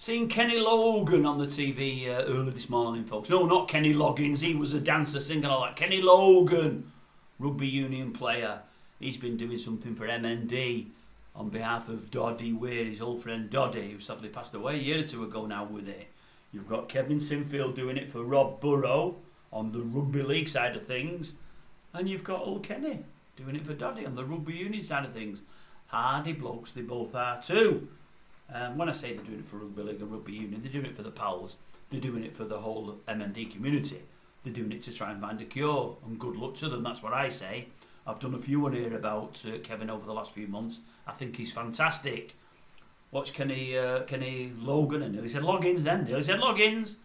Seen Kenny Logan on the TV early this morning, folks. No, not Kenny Loggins. He was a dancer, singing all that. Kenny Logan, rugby union player. He's been doing something for MND on behalf of DODDIE WEIR, his old friend Doddie, who sadly passed away a year or two ago now with it. You've got Kevin Sinfield doing it for Rob Burrow on the rugby league side of things. And you've got old Kenny doing it for Doddie on the rugby union side of things. Hardy blokes, they both are too. When I say they're doing it for rugby league and rugby union, they're doing it for the pals. They're doing it for the whole MND community. They're doing it to try and find a cure. And good luck to them, that's what I say. I've done a few on here about Kevin over the last few months. I think he's fantastic. Watch Kenny Logan, and nearly said Loggins then. Nearly said Loggins.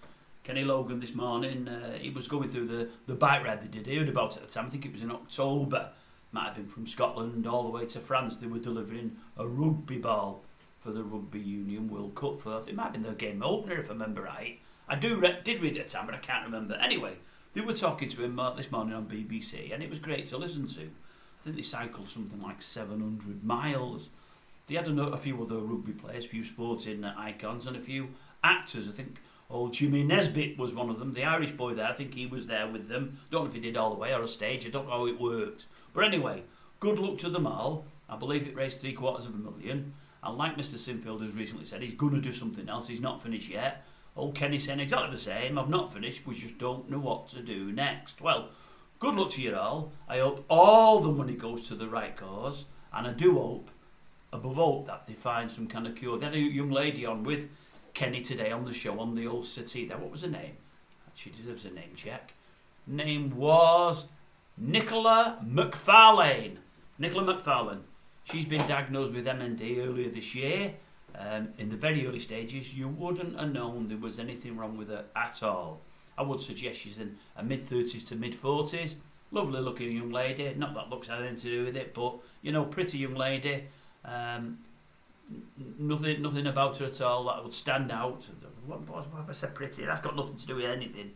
Kenny Logan this morning, he was going through the bike ride they did. He heard about it at the time. I think it was in October. Might have been from Scotland all the way to France. They were delivering a rugby ball for the Rugby Union World Cup. It might have been their game opener, if I remember right. I did read it at the time, but I can't remember. Anyway, they were talking to him this morning on BBC, and it was great to listen to. I think they cycled something like 700 miles. They had a few other rugby players, a few sporting icons, and a few actors. I think old Jimmy Nesbitt was one of them, the Irish boy there. I think he was there with them. Don't know if he did all the way or a stage. I don't know how it worked. But anyway, good luck to them all. I believe it raised $750,000. And like Mr. Sinfield has recently said, he's going to do something else. He's not finished yet. Old Kenny saying exactly the same. I've not finished. We just don't know what to do next. Well, good luck to you all. I hope all the money goes to the right cause. And I do hope, above all, that they find some kind of cure. They had a young lady on with Kenny today on the show on the old city there. What was her name? She deserves a name check. Name was Nicola McFarlane. Nicola McFarlane. She's been diagnosed with MND earlier this year. In the very early stages, you wouldn't have known there was anything wrong with her at all. I would suggest she's in her mid-30s to mid-40s. Lovely looking young lady. Not that looks had anything to do with it, but, you know, pretty young lady. Nothing about her at all that would stand out. What have I said pretty? That's got nothing to do with anything.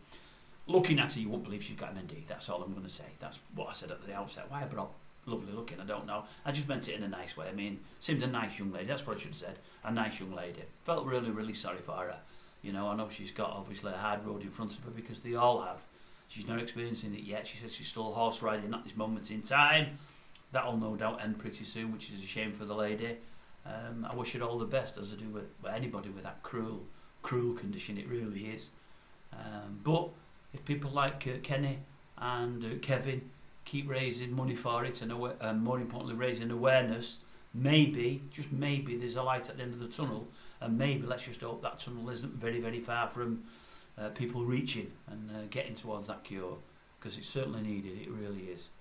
Looking at her, you won't believe she's got MND. That's all I'm going to say. That's what I said at the outset. Why I brought lovely looking, I don't know. I just meant it in a nice way. I mean, seemed a nice young lady. That's what I should have said. A nice young lady. Felt really, really sorry for her. You know, I know she's got obviously a hard road in front of her because they all have. She's not experiencing it yet. She says she's still horse riding at this moment in time. That'll no doubt end pretty soon, which is a shame for the lady. I wish her all the best, as I do with anybody with that cruel condition. It really is. But if people like Kenny and Kevin keep raising money for it and more importantly raising awareness, maybe, just maybe, there's a light at the end of the tunnel, and maybe let's just hope that tunnel isn't very, very far from people reaching and getting towards that cure, because it's certainly needed. It really is.